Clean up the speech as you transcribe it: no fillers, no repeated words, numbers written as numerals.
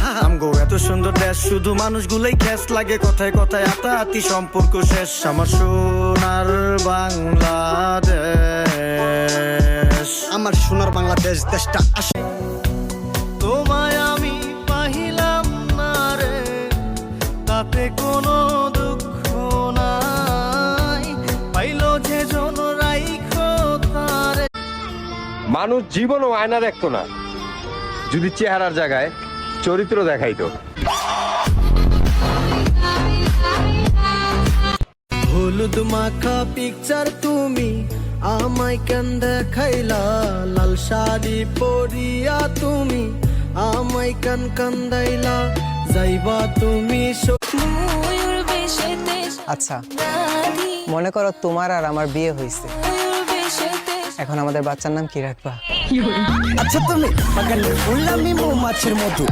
আমগো এত সুন্দর দেশ, শুধু মানুষগুলোই খ্যাস লাগে, কথায় কথায় আতাআতি সম্পর্ক শেষ। আমার সোনার বাংলাদেশ, আমার সোনার বাংলাদেশ দেশটা তোমায় আমি পাহিলাম না রে, তাতে কোনো দুঃখ নাই, পাইলো যে জন রাইখো তারে। মানুষ জীবনও আয়না দেখতো না যদি চেহারার জায়গায় চরিত্র দেখাইতো। হলুদ মাখা পিকচার তুমি আমায় কেন দেখাইলা, লাল শাড়ি পরিয়া তুমি আমায় কেন কান্দাইলা, যাইবা তুমি আচ্ছা, মনে করো তোমার আর আমার বিয়ে হয়েছে, এখন আমাদের বাচ্চার নাম কি রাখবা? আচ্ছা তুমি বাগানে ফুল আমি মৌমাছির মধু